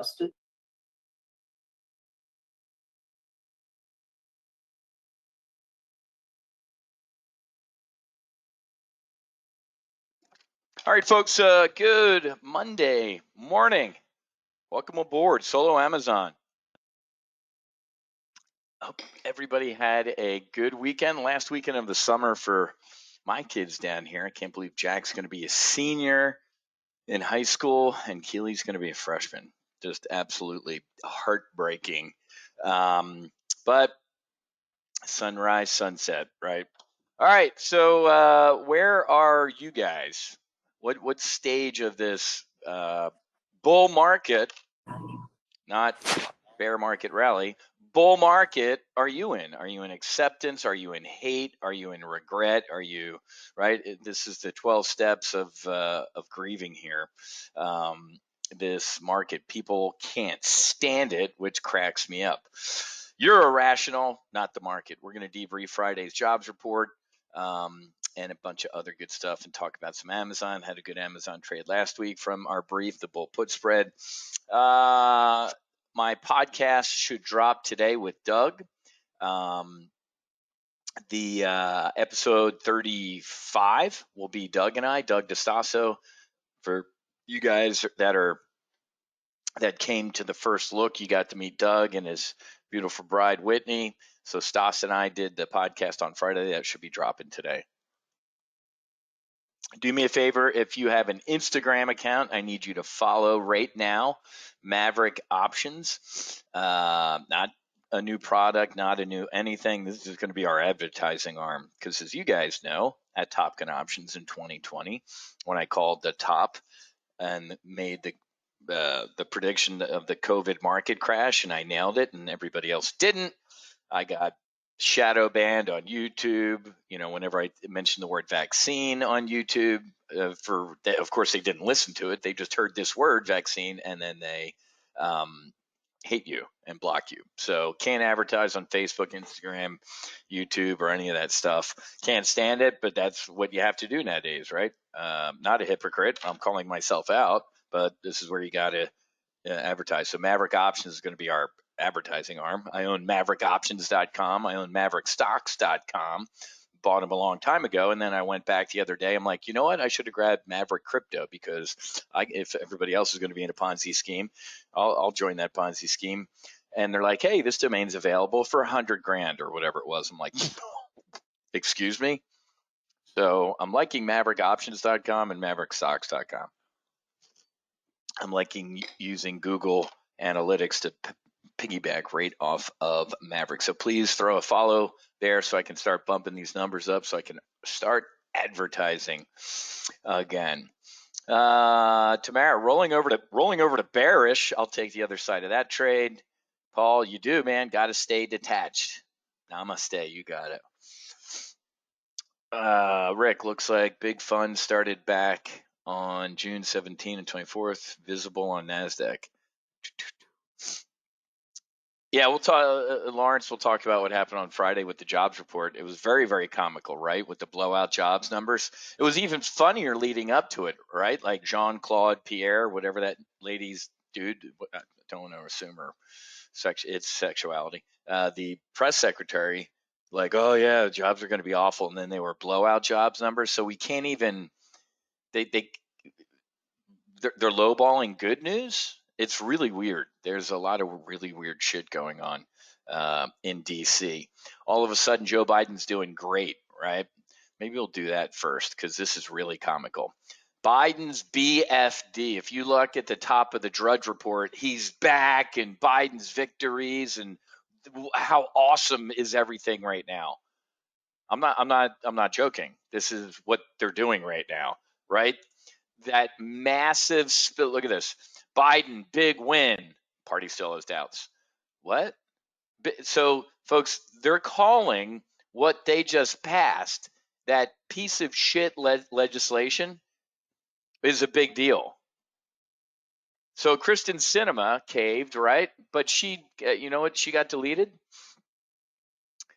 podcast. All right, folks, good Monday morning. Welcome aboard Solo Amazon. Hope everybody had a good weekend, last weekend of the summer for my kids down here. I can't believe Jack's going to be a senior in high school and Keely's going to be a freshman. Just absolutely heartbreaking. But sunrise, sunset, right? All right, so where are you guys? What stage of this bull market, not bear market rally, bull market are you in? Are you in acceptance? Are you in hate? Are you in regret? Are you right? This is the 12 steps of grieving here. This market, people can't stand it, which cracks me up. You're irrational, not the market. We're going to debrief Friday's jobs report. And a bunch of other good stuff and talk about some Amazon. Had a good Amazon trade last week from our brief, the bull put spread. My podcast should drop today with Doug. The episode 35 will be Doug and I, Doug DeStasso. For you guys that came to the first look, you got to meet Doug and his beautiful bride, Whitney. So Stas and I did the podcast on Friday. That should be dropping today. Do me a favor, if you have an Instagram account, I need you to follow right now Maverick Options. Not a new product, not a new anything. This is going to be our advertising arm because, as you guys know, at Top Gun Options in 2020, when I called the top and made the prediction of the COVID market crash, and I nailed it, and everybody else didn't, I got shadow banned on YouTube. Whenever I mentioned the word vaccine on YouTube, of course they didn't listen to it. They just heard this word vaccine and then they hate you and block you. So can't advertise on Facebook, Instagram, YouTube, or any of that stuff. Can't stand it, but that's what you have to do nowadays, right? Not a hypocrite. I'm calling myself out, but this is where you got to advertise. So Maverick Options is going to be our advertising arm. I own MaverickOptions.com. I own MaverickStocks.com. Bought them a long time ago, and then I went back the other day. I'm like, you know what? I should have grabbed Maverick Crypto because if everybody else is going to be in a Ponzi scheme, I'll join that Ponzi scheme. And they're like, hey, this domain's available for $100,000 or whatever it was. I'm like, excuse me. So I'm liking MaverickOptions.com and MaverickStocks.com. I'm liking using Google Analytics to piggyback right off of Maverick. So please throw a follow there so I can start bumping these numbers up so I can start advertising again. Tamara, rolling over to bearish. I'll take the other side of that trade. Paul, you do, man. Got to stay detached. Namaste. You got it. Rick, looks like big fund started back on June 17 and 24th, visible on NASDAQ. Yeah, we'll talk. Lawrence will talk about what happened on Friday with the jobs report. It was very, very comical, right? With the blowout jobs numbers. It was even funnier leading up to it, right? Like Jean-Claude Pierre, whatever that lady's dude. I don't want to assume her it's sexuality. The press secretary, like, oh yeah, jobs are going to be awful, and then they were blowout jobs numbers. So we can't even. They're lowballing good news. It's really weird. There's a lot of really weird shit going on in DC. All of a sudden, Joe Biden's doing great, right? Maybe we'll do that first because this is really comical. Biden's BFD. If you look at the top of the Drudge Report, he's back, and Biden's victories, and how awesome is everything right now. I'm not joking. This is what they're doing right now, right? That massive spill. Look at this. Biden, big win. Party still has doubts. What? So, folks, they're calling what they just passed, that piece of shit legislation, is a big deal. So Kristen Sinema caved, right? But she, you know what? She got deleted.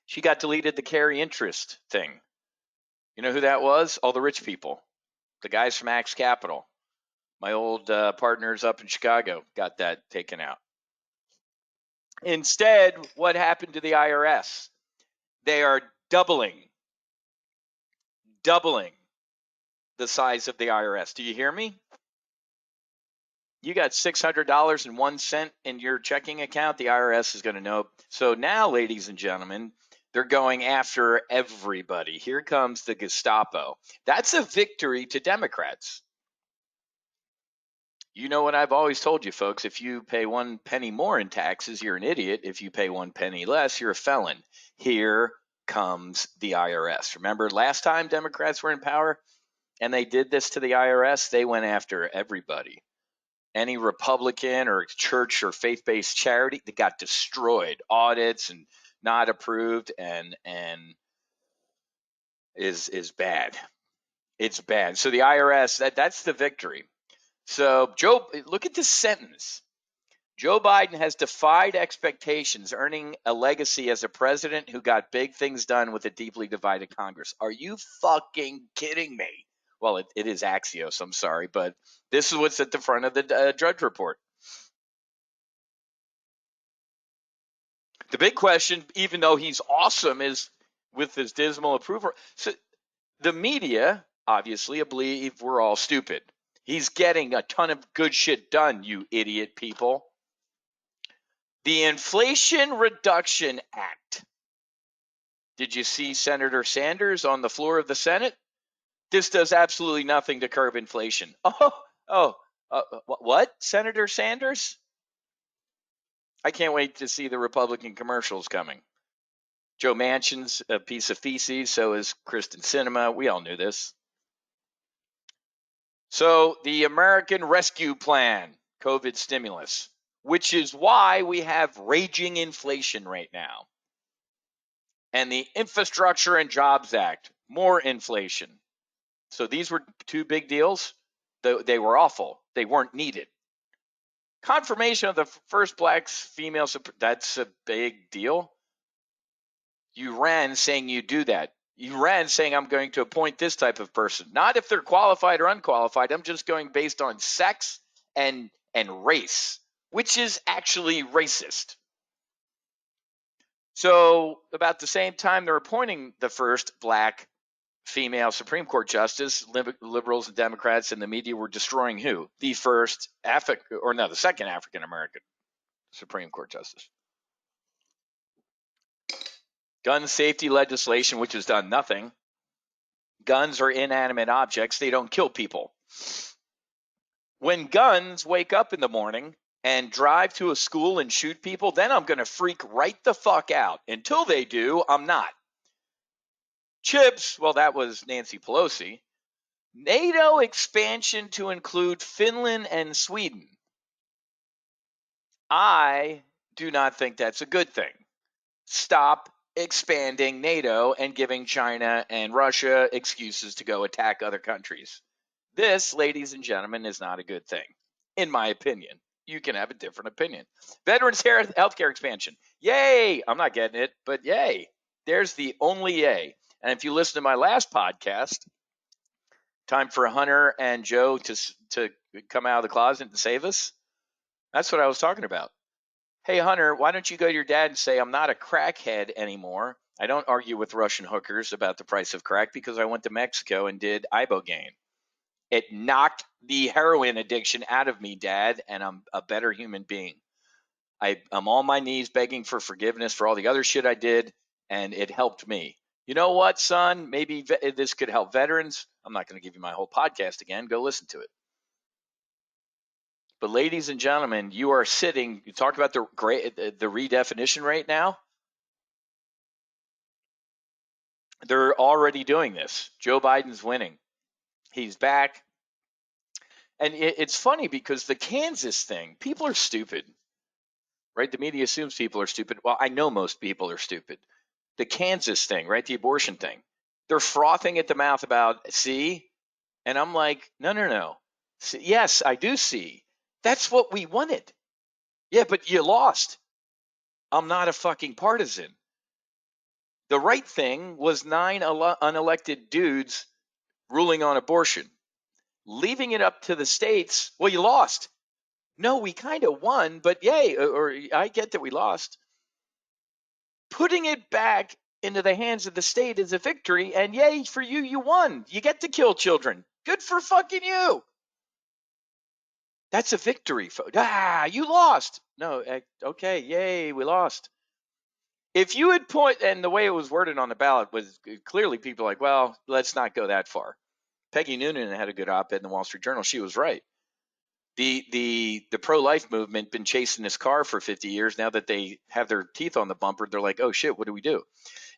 She got deleted the carry interest thing. You know who that was? All the rich people, the guys from Axe Capital. My old partners up in Chicago got that taken out. Instead, what happened to the IRS? They are doubling the size of the IRS. Do you hear me? You got $600.01 in your checking account, the IRS is going to know. So now, ladies and gentlemen, they're going after everybody. Here comes the Gestapo. That's a victory to Democrats. You know what I've always told you, folks. If you pay 1 penny more in taxes, you're an idiot. If you pay 1 penny less, you're a felon. Here comes the IRS. Remember last time Democrats were in power and they did this to the IRS? They went after everybody. Any Republican or church or faith-based charity that got destroyed, audits and not approved, and is bad. It's bad. So the IRS, that's the victory. So Joe, look at this sentence. Joe Biden has defied expectations, earning a legacy as a president who got big things done with a deeply divided Congress. Are you fucking kidding me? Well, it is Axios, I'm sorry, but this is what's at the front of the Drudge Report. The big question, even though he's awesome, is with his dismal approval. So the media obviously believe we're all stupid. He's getting a ton of good shit done, you idiot people. The Inflation Reduction Act. Did you see Senator Sanders on the floor of the Senate? This does absolutely nothing to curb inflation. What? Senator Sanders? I can't wait to see the Republican commercials coming. Joe Manchin's a piece of feces, so is Kristen Sinema. We all knew this. So the American Rescue Plan, COVID stimulus, which is why we have raging inflation right now. And the Infrastructure and Jobs Act, more inflation. So these were two big deals. They were awful. They weren't needed. Confirmation of the first black female, that's a big deal. You ran saying you do that. You ran saying I'm going to appoint this type of person. Not if they're qualified or unqualified. I'm just going based on sex and race, which is actually racist. So about the same time they're appointing the first black female Supreme Court justice, liberals and Democrats and the media were destroying who? The second African American Supreme Court justice. Gun safety legislation, which has done nothing. Guns are inanimate objects. They don't kill people. When guns wake up in the morning and drive to a school and shoot people, then I'm going to freak right the fuck out. Until they do, I'm not. Chips, well, that was Nancy Pelosi. NATO expansion to include Finland and Sweden. I do not think that's a good thing. Stop expanding NATO and giving China and Russia excuses to go attack other countries. This, ladies and gentlemen, is not a good thing, in my opinion. You can have a different opinion. Veterans healthcare expansion. Yay! I'm not getting it, but yay. There's the only yay. And if you listen to my last podcast, time for Hunter and Joe to come out of the closet and save us, that's what I was talking about. Hey, Hunter, why don't you go to your dad and say, I'm not a crackhead anymore. I don't argue with Russian hookers about the price of crack because I went to Mexico and did ibogaine. It knocked the heroin addiction out of me, Dad, and I'm a better human being. I'm on my knees begging for forgiveness for all the other shit I did, and it helped me. You know what, son? Maybe this could help veterans. I'm not going to give you my whole podcast again. Go listen to it. But ladies and gentlemen, you are sitting, you talk about the redefinition right now. They're already doing this. Joe Biden's winning. He's back. And it's funny because the Kansas thing, people are stupid, right? The media assumes people are stupid. Well, I know most people are stupid. The Kansas thing, right? The abortion thing. They're frothing at the mouth about, see? And I'm like, no. See, yes, I do see. That's what we wanted. Yeah, but you lost. I'm not a fucking partisan. The right thing was 9 unelected dudes ruling on abortion. leaving it up to the states. Well, you lost. No, we kind of won, but yay, or I get that we lost. Putting it back into the hands of the state is a victory, and yay for you, you won. You get to kill children. Good for fucking you. That's a victory. You lost. No, okay, yay, we lost. If you had and the way it was worded on the ballot was clearly people like, well, let's not go that far. Peggy Noonan had a good op-ed in the Wall Street Journal. She was right. The pro-life movement been chasing this car for 50 years. Now that they have their teeth on the bumper, they're like, oh shit, what do we do?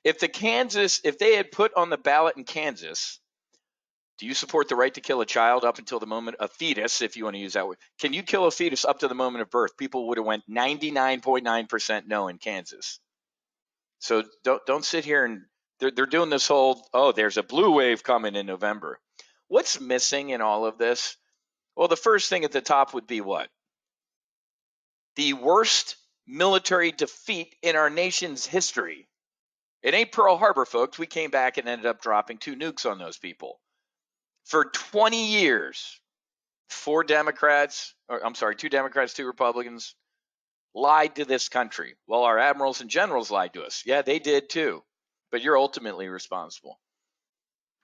If they had put on the ballot in Kansas, do you support the right to kill a child up until the moment, a fetus, if you want to use that word? Can you kill a fetus up to the moment of birth? People would have went 99.9% no in Kansas. So don't sit here and they're doing this whole, oh, there's a blue wave coming in November. What's missing in all of this? Well, the first thing at the top would be what? The worst military defeat in our nation's history. It ain't Pearl Harbor, folks. We came back and ended up dropping 2 nukes on those people. For 20 years, 2 Democrats, 2 Republicans lied to this country. Well, our admirals and generals lied to us. Yeah, they did too. But you're ultimately responsible.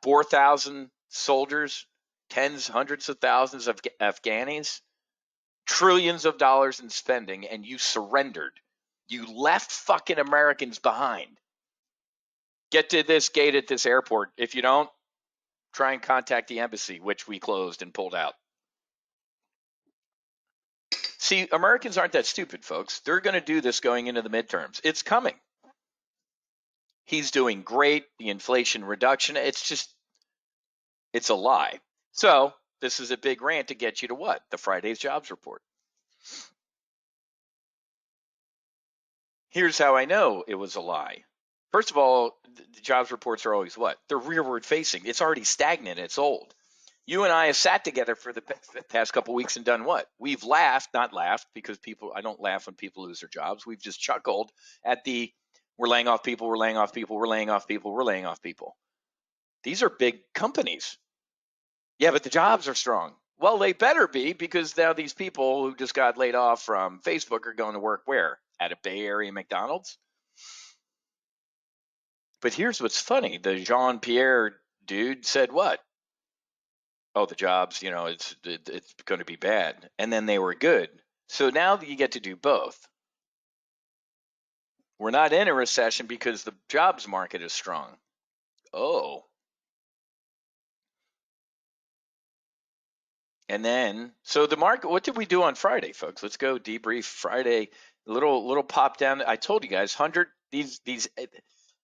4,000 soldiers, tens, hundreds of thousands of Afghanis, trillions of dollars in spending, and you surrendered. You left fucking Americans behind. Get to this gate at this airport. If you don't, try and contact the embassy, which we closed and pulled out. See, Americans aren't that stupid, folks. They're going to do this going into the midterms. It's coming. He's doing great. The inflation reduction, it's a lie. So this is a big rant to get you to what? The Friday's jobs report. Here's how I know it was a lie. First of all, the jobs reports are always what? They're rearward facing. It's already stagnant. It's old. You and I have sat together for the past couple of weeks and done what? We've not laughed because I don't laugh when people lose their jobs. We've just chuckled at we're laying off people, we're laying off people, we're laying off people, we're laying off people. These are big companies. Yeah, but the jobs are strong. Well, they better be, because now these people who just got laid off from Facebook are going to work where? At a Bay Area McDonald's? But here's what's funny. The Jean-Pierre dude said what? Oh, the jobs, it's going to be bad. And then they were good. So now you get to do both. We're not in a recession because the jobs market is strong. Oh. And then, so the market, what did we do on Friday, folks? Let's go debrief Friday. Little pop down. I told you guys,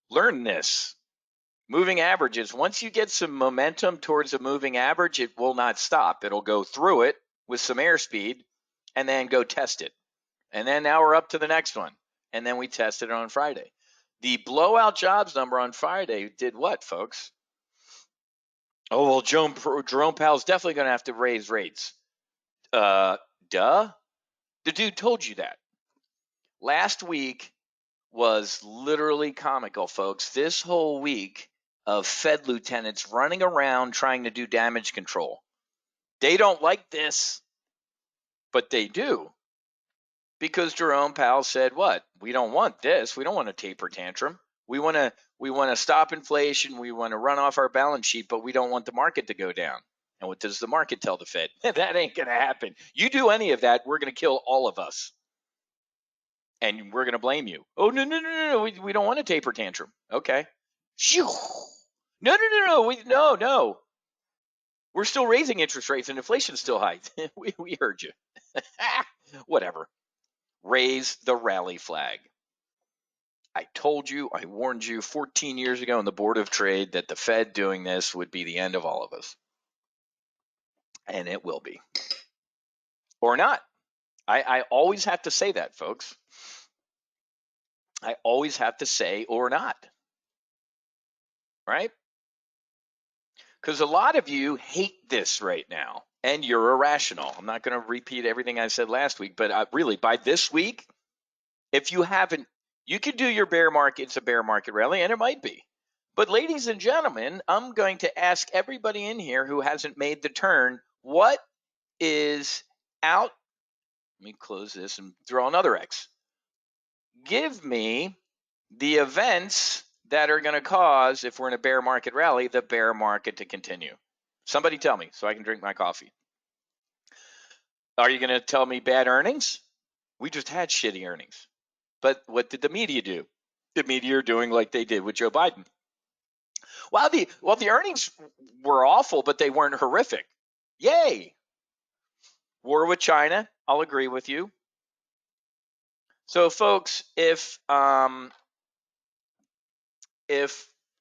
learn this. Moving averages. Once you get some momentum towards a moving average, it will not stop. It'll go through it with some airspeed and then go test it. And then now we're up to the next one. And then we tested it on Friday. The blowout jobs number on Friday did what, folks? Oh, well, Jerome Powell's definitely going to have to raise rates. Duh. The dude told you that. Last week was literally comical, folks. This whole week of Fed lieutenants running around trying to do damage control. They don't like this, but they do. Because Jerome Powell said what? We don't want this. We don't want a taper tantrum. We want to stop inflation. We want to run off our balance sheet, but we don't want the market to go down. And what does the market tell the Fed? That ain't going to happen. You do any of that, we're going to kill all of us. And we're going to blame you. Oh, no. We don't want a taper tantrum. Okay. No. We're still raising interest rates and inflation's still high. we heard you. Whatever. Raise the rally flag. I told you, I warned you 14 years ago in the Board of Trade that the Fed doing this would be the end of all of us. And it will be. Or not. I always have to say that, folks. I always have to say or not. Right? Because a lot of you hate this right now. And you're irrational. I'm not going to repeat everything I said last week. But really, by this week, if you haven't, you could do your bear market. It's a bear market rally, and it might be. But ladies and gentlemen, I'm going to ask everybody in here who hasn't made the turn, What is out? Let me close this and throw another X. Give me the events that are going to cause, if we're in a bear market rally, the bear market to continue. Somebody tell me so I can drink my coffee. Are you going to tell me bad earnings? We just had shitty earnings. But what did the media do? The media are doing like they did with Joe Biden. The earnings were awful, but they weren't horrific. Yay! War with China, I'll agree with you. So, folks, if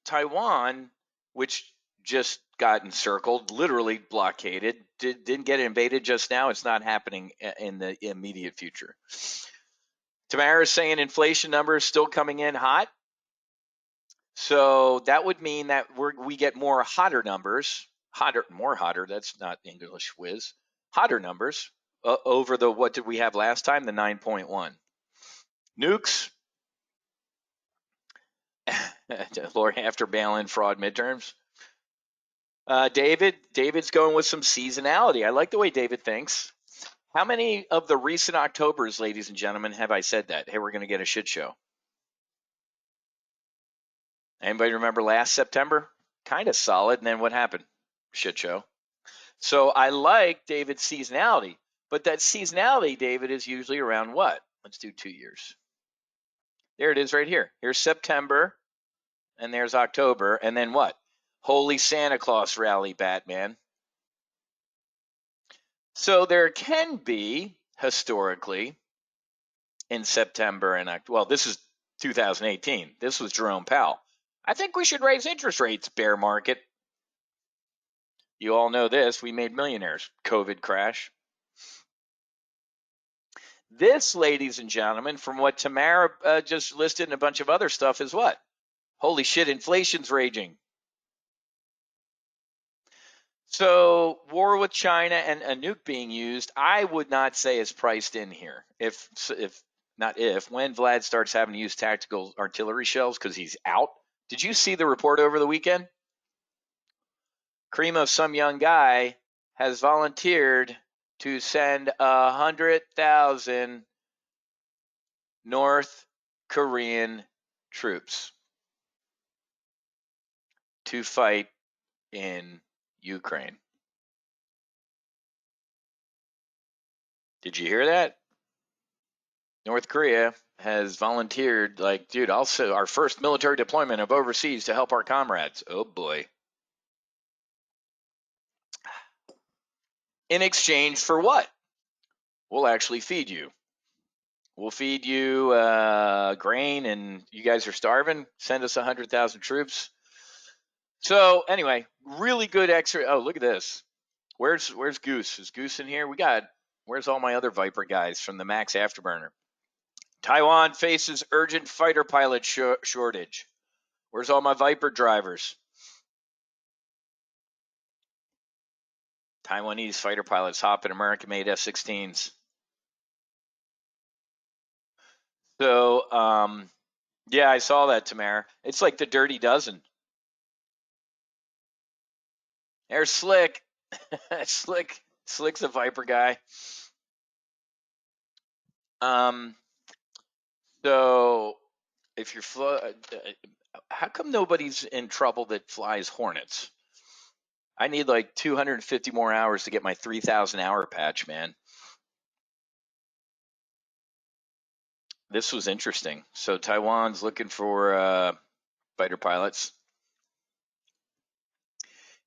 Taiwan, which just got encircled, literally blockaded, didn't get invaded just now, it's not happening in the immediate future. Tamara's saying inflation numbers still coming in hot. So that would mean that we get more hotter numbers, more hotter. That's not English whiz. Hotter numbers over the, what did we have last time? The 9.1. Nukes, after bail-in fraud midterms. David's going with some seasonality. I like the way David thinks. How many of the recent Octobers, ladies and gentlemen, have I said that? Hey, we're going to get a shit show. Anybody remember last September? Kind of solid. And then what happened? Shit show. So I like David's seasonality, but that seasonality, David, is usually around what? Let's do 2 years. There it is right here. Here's September, and there's October, and then what? Holy Santa Claus rally, Batman. So there can be, historically, in September and October, well, this is 2018. This was Jerome Powell. I think we should raise interest rates, bear market. You all know this. We made millionaires. COVID crash. This, ladies and gentlemen, from what Tamara just listed and a bunch of other stuff, is what? Holy shit, inflation's raging. So, war with China and a nuke being used, I would not say is priced in here. When Vlad starts having to use tactical artillery shells because he's out. Did you see the report over the weekend? Cream of some young guy has volunteered to send 100,000 North Korean troops to fight in Ukraine. Did you hear that? North Korea has volunteered, like, dude, also our first military deployment of overseas to help our comrades. Oh boy. In exchange for what? We'll actually feed you. We'll feed you grain, and you guys are starving. Send us 100,000 troops. So anyway, really good extra. Oh, look at this. Where's Goose? Is Goose in here? Where's all my other Viper guys from the Max Afterburner? Taiwan faces urgent fighter pilot shortage. Where's all my Viper drivers? Taiwanese fighter pilots hop in American-made F-16s. So, yeah, I saw that, Tamara. It's like the Dirty Dozen. There's Slick. Slick's a Viper guy. So if you're how come nobody's in trouble that flies Hornets? I need like 250 more hours to get my 3,000 hour patch, man. This was interesting. So Taiwan's looking for fighter pilots.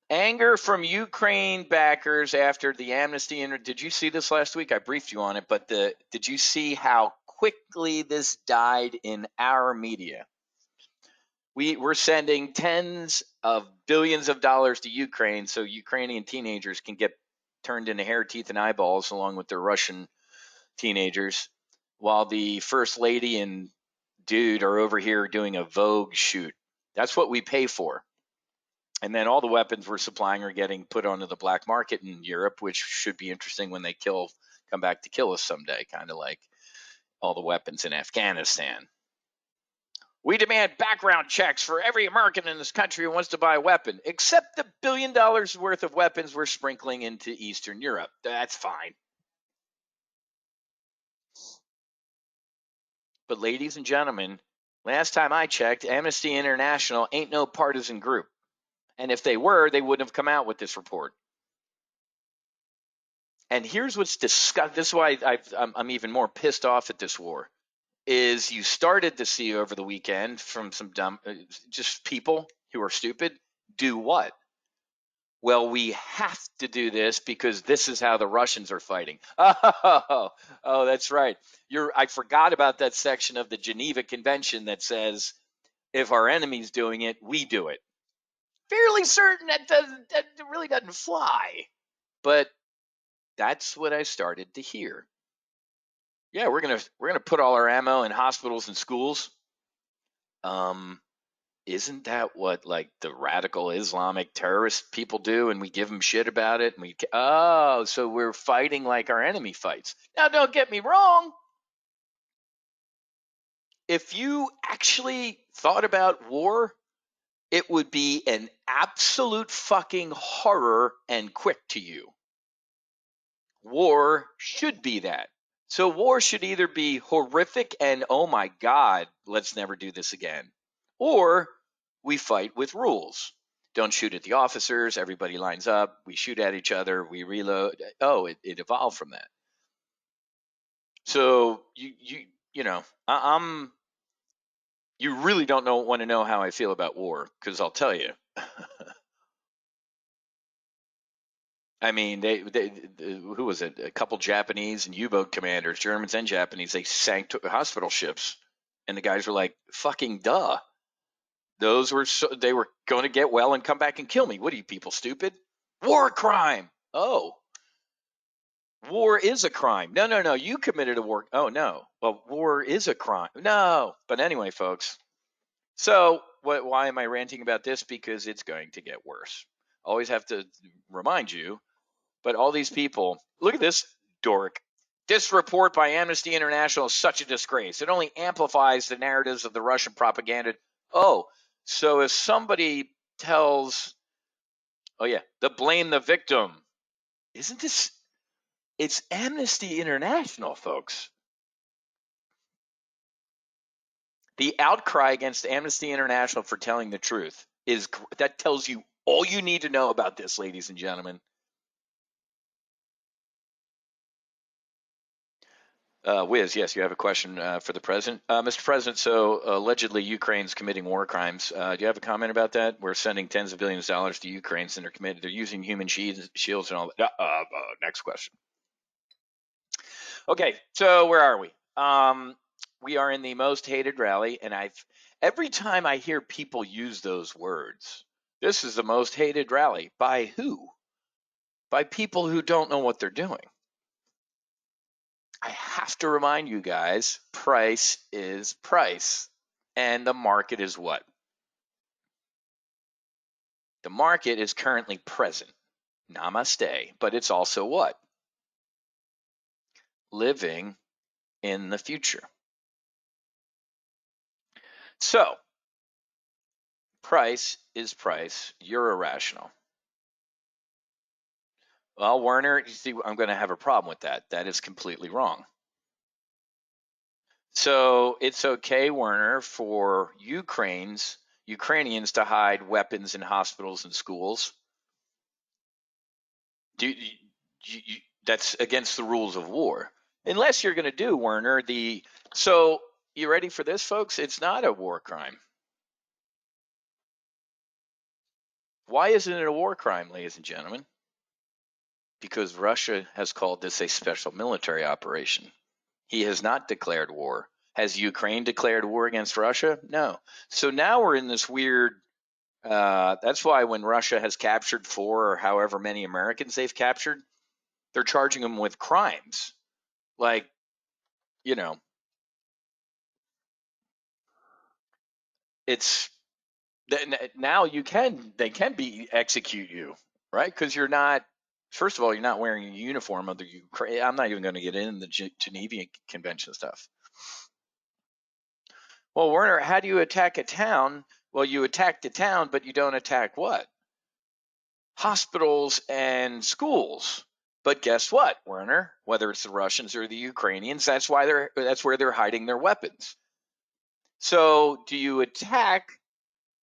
Anger from Ukraine backers after the amnesty. Did you see this last week? I briefed you on it, but did you see how quickly this died in our media? We're sending tens of billions of dollars to Ukraine so Ukrainian teenagers can get turned into hair, teeth, and eyeballs along with their Russian teenagers, while the first lady and dude are over here doing a Vogue shoot. That's what we pay for. And then all the weapons we're supplying are getting put onto the black market in Europe, which should be interesting when they come back to kill us someday, kind of like all the weapons in Afghanistan. We demand background checks for every American in this country who wants to buy a weapon, except the $1 billion worth of weapons we're sprinkling into Eastern Europe. That's fine. But ladies and gentlemen, last time I checked, Amnesty International ain't no partisan group. And if they were, they wouldn't have come out with this report. And here's what's disgusting. This is why I'm even more pissed off at this war. Is you started to see over the weekend from some dumb, just people who are stupid, do what? Well, we have to do this because this is how the Russians are fighting. Oh, that's right. I forgot about that section of the Geneva Convention that says if our enemy's doing it, we do it. Fairly certain that really doesn't fly. But that's what I started to hear. Yeah, we're gonna put all our ammo in hospitals and schools. Isn't that what like the radical Islamic terrorist people do, and we give them shit about it? And so we're fighting like our enemy fights. Now, don't get me wrong. If you actually thought about war, it would be an absolute fucking horror and quick to you. War should be that. So war should either be horrific and, oh my God, let's never do this again. Or we fight with rules. Don't shoot at the officers. Everybody lines up. We shoot at each other. We reload. Oh, it evolved from that. So I'm. You really don't want to know how I feel about war, because I'll tell you. I mean, who was it? A couple Japanese and U-boat commanders, Germans and Japanese, they sank hospital ships, and the guys were like, "Fucking duh." They were going to get well and come back and kill me. What are you people, stupid? War crime. Oh, war is a crime. No. You committed a war. Oh no. Well, war is a crime. No. But anyway, folks. So why am I ranting about this? Because it's going to get worse. Always have to remind you. But all these people, look at this dork. This report by Amnesty International is such a disgrace. It only amplifies the narratives of the Russian propaganda. Oh, so if somebody tells, the blame the victim, isn't this? It's Amnesty International, folks. The outcry against Amnesty International for telling the truth that tells you all you need to know about this, ladies and gentlemen. Wiz, yes, you have a question for the president. Mr. President, so allegedly Ukraine's committing war crimes. Do you have a comment about that? We're sending tens of billions of dollars to Ukraine, and they're using human shields and all that. Next question. Okay, so where are we? We are in the most hated rally, and every time I hear people use those words, this is the most hated rally. By who? By people who don't know what they're doing. I have to remind you guys, price is price. And the market is what? The market is currently present. Namaste. But it's also what? Living in the future. So, price is price. You're irrational. Well, Werner, you see, I'm going to have a problem with that. That is completely wrong. So it's okay, Werner, for Ukrainians to hide weapons in hospitals and schools. That's against the rules of war. Unless you're going to do, Werner, so you ready for this, folks? It's not a war crime. Why isn't it a war crime, ladies and gentlemen? Because Russia has called this a special military operation. He has not declared war. Has Ukraine declared war against Russia? No. So now we're in this weird, that's why when Russia has captured 4 or however many Americans they've captured, they're charging them with crimes. Like, it's now they can execute you, right? Because you're not, first of all, you're not wearing a uniform of the Ukraine. I'm not even going to get into the Geneva Convention stuff. Well, Werner, how do you attack a town? Well, you attack the town, but you don't attack what? Hospitals and schools. But guess what, Werner? Whether it's the Russians or the Ukrainians, that's where they're hiding their weapons. So, do you attack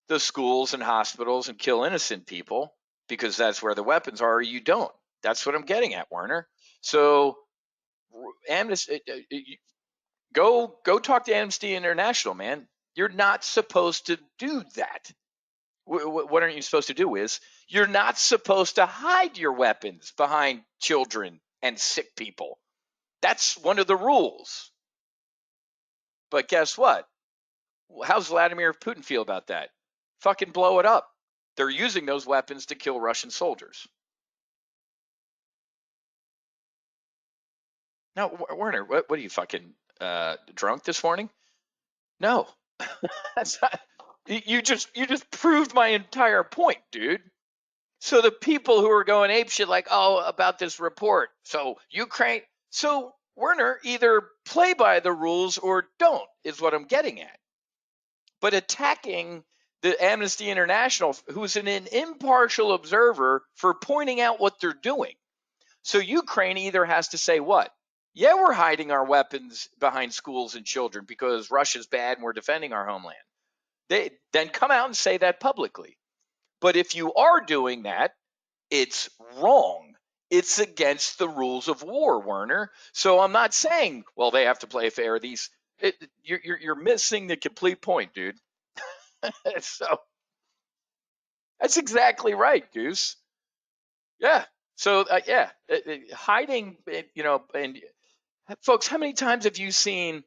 the schools and hospitals and kill innocent people because that's where the weapons are, or you don't? That's what I'm getting at, Werner. So, Amnesty, go talk to Amnesty International, man. You're not supposed to do that. What aren't you supposed to do is you're not supposed to hide your weapons behind children and sick people. That's one of the rules. But guess what? How's Vladimir Putin feel about that? Fucking blow it up. They're using those weapons to kill Russian soldiers. Now, Werner, what are you fucking drunk this morning? No, that's not. You just proved my entire point, dude. So the people who are going apeshit like, oh, about this report. So Ukraine. So Werner, either play by the rules or don't, is what I'm getting at. But attacking the Amnesty International, who's an impartial observer, for pointing out what they're doing. So Ukraine either has to say what? Yeah, we're hiding our weapons behind schools and children because Russia's bad and we're defending our homeland. They then come out and say that publicly. But if you are doing that, it's wrong. It's against the rules of war, Werner. So I'm not saying, well, they have to play fair. You're missing the complete point, dude. So that's exactly right, Goose. Yeah. So hiding, and folks, how many times have you seen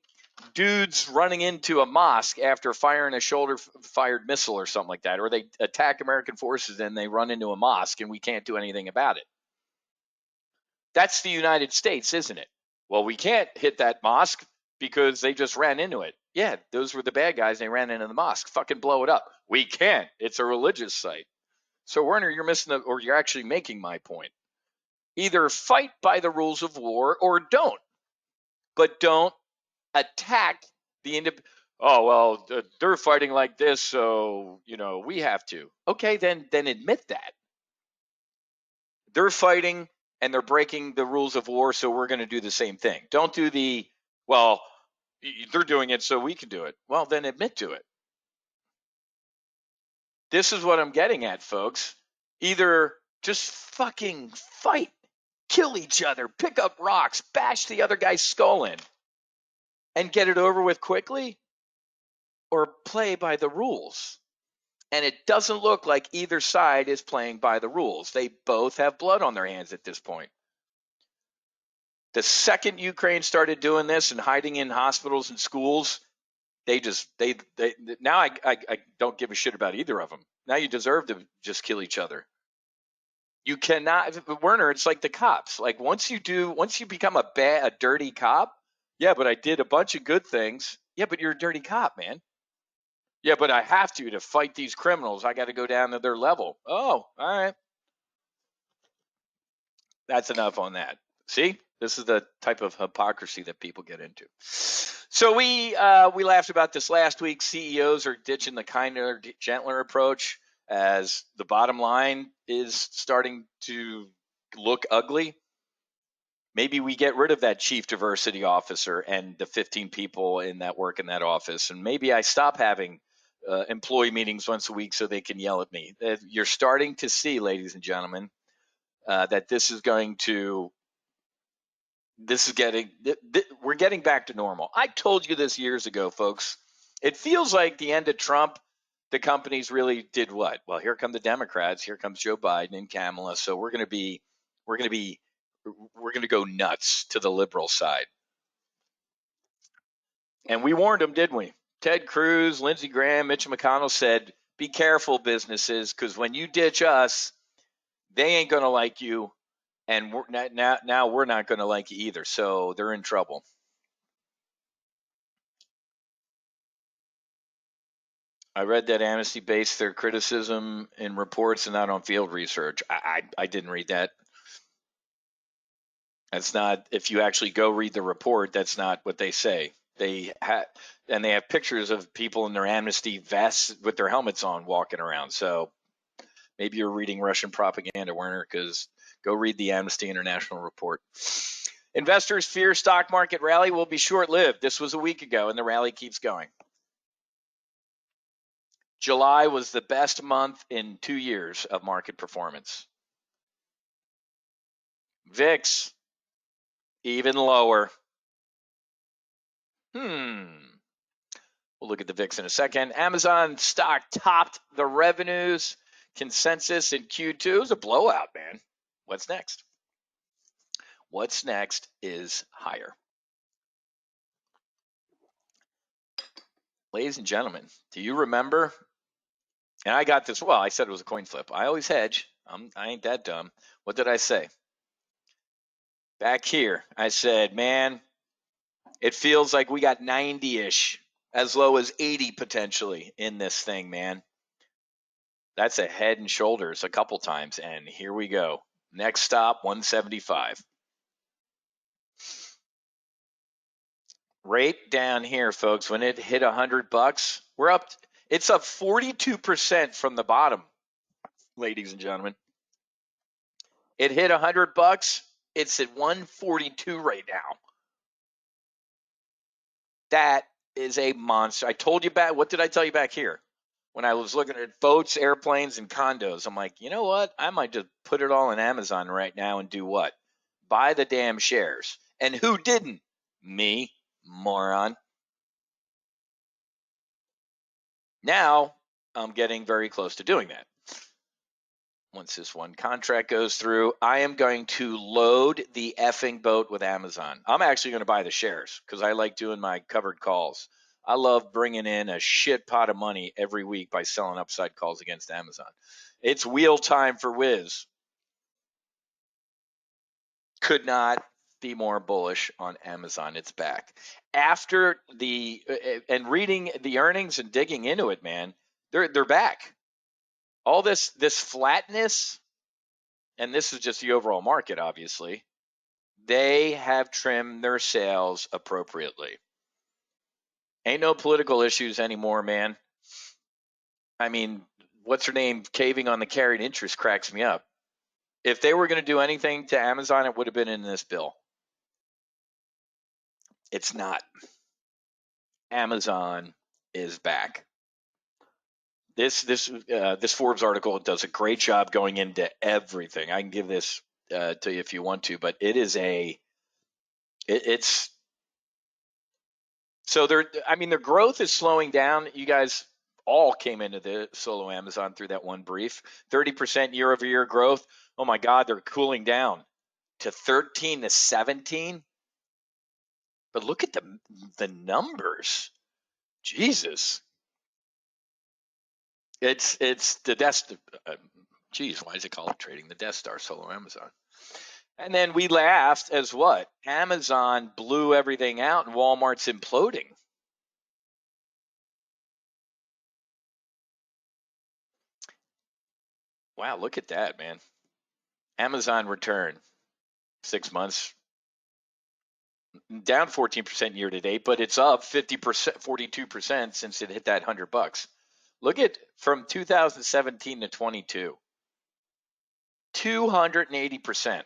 dudes running into a mosque after firing a shoulder-fired missile or something like that, or they attack American forces and they run into a mosque and we can't do anything about it? That's the United States, isn't it? Well, we can't hit that mosque because they just ran into it. Yeah, those were the bad guys. They ran into the mosque. Fucking blow it up. We can't. It's a religious site. So, Werner, you're missing or you're actually making my point. Either fight by the rules of war or don't, but don't attack the oh well, they're fighting like this, so we have to. Okay, then admit that they're fighting and they're breaking the rules of war, so we're going to do the same thing. Don't do the, well, they're doing it so we can do it. Well, then admit to it. This is what I'm getting at, folks. Either just fucking fight, kill each other, pick up rocks, bash the other guy's skull in, and get it over with quickly, or play by the rules. And it doesn't look like either side is playing by the rules. They both have blood on their hands at this point. The second Ukraine started doing this and hiding in hospitals and schools, they now I don't give a shit about either of them. Now you deserve to just kill each other. You cannot, Werner. It's like the cops. Like once you become a dirty cop. Yeah, but I did a bunch of good things. Yeah, but you're a dirty cop, man. Yeah, but I have to fight these criminals. I got to go down to their level. Oh, all right. That's enough on that. See, this is the type of hypocrisy that people get into. So we laughed about this last week. CEOs are ditching the kinder, gentler approach as the bottom line is starting to look ugly. Maybe we get rid of that chief diversity officer and the 15 people in that work in that office, and maybe I stop having employee meetings once a week so they can yell at me. You're starting to see, ladies and gentlemen, that we're getting back to normal. I told you this years ago, folks. It feels like the end of Trump, the companies really did what? Well, here come the Democrats. Here comes Joe Biden and Kamala. So we're going to go nuts to the liberal side. And we warned them, didn't we? Ted Cruz, Lindsey Graham, Mitch McConnell said, be careful, businesses, because when you ditch us, they ain't going to like you. And now we're not going to like you either. So they're in trouble. I read that Amnesty based their criticism in reports and not on field research. I didn't read that. That's not, if you actually go read the report, that's not what they say. They had, and they have pictures of people in their amnesty vests with their helmets on walking around. So maybe you're reading Russian propaganda, Werner, because go read the Amnesty International report. Investors fear stock market rally will be short-lived. This was a week ago, and the rally keeps going. July was the best month in 2 years of market performance. VIX, even lower. We'll look at the VIX in a second. Amazon stock topped the revenues consensus in Q2. It was a blowout, man. What's next? What's next is higher. Ladies and gentlemen, do you remember? And I got this, well, I said it was a coin flip. I always hedge. I ain't that dumb. What did I say? Back here, I said, man, it feels like we got 90-ish, as low as 80 potentially in this thing, man. That's a head and shoulders a couple times, and here we go. Next stop, 175. Right down here, folks, when it hit $100, we're up. It's up 42% from the bottom, ladies and gentlemen. It hit $100. It's at 142 right now. That is a monster. I told you back. What did I tell you back here? When I was looking at boats, airplanes, and condos, I'm like, you know what? I might just put it all in Amazon right now and do what? Buy the damn shares. And who didn't? Me, moron. Now I'm getting very close to doing that. Once this one contract goes through, I am going to load the effing boat with Amazon. I'm actually going to buy the shares because I like doing my covered calls. I love bringing in a shit pot of money every week by selling upside calls against Amazon. It's wheel time for Wiz. Could not be more bullish on Amazon. It's back. After and reading the earnings and digging into it, man, they're back. All this flatness, and this is just the overall market, obviously, they have trimmed their sails appropriately. Ain't no political issues anymore, man. I mean, what's her name caving on the carried interest cracks me up. If they were going to do anything to Amazon, it would have been in this bill. It's not. Amazon is back. This Forbes article does a great job going into everything. I can give this to you if you want to, but it is it's so their growth is slowing down. You guys all came into the solo Amazon through that one brief. 30% year over year growth. Oh my God, they're cooling down to 13 to 17. But look at the numbers. Jesus. It's the Death. Geez, why is it called trading? The Death Star solo Amazon. And then we laughed as what? Amazon blew everything out and Walmart's imploding. Wow, look at that, man. Amazon return 6 months down 14% year to date, but it's up 50%, 42% since it hit that $100. Look at from 2017 to 22. 280%.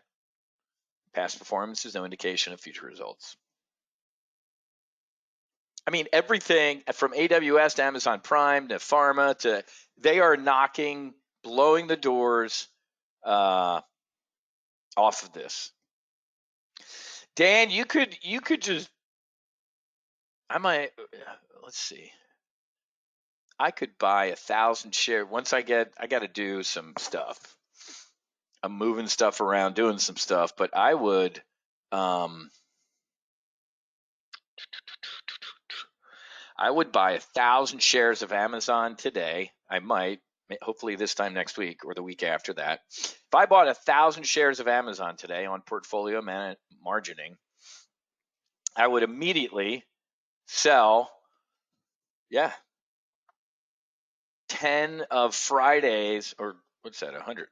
Past performance is no indication of future results. I mean, everything from AWS to Amazon Prime to pharma to they are blowing the doors off of this. Dan, you could just, let's see. I could buy 1,000 shares. Once I got to do some stuff. I'm moving stuff around, doing some stuff, but I would, I would buy 1,000 shares of Amazon today. I might, hopefully this time next week or the week after that. If I bought 1,000 shares of Amazon today on portfolio margining, I would immediately sell, 10 of Fridays, or what's that, 100?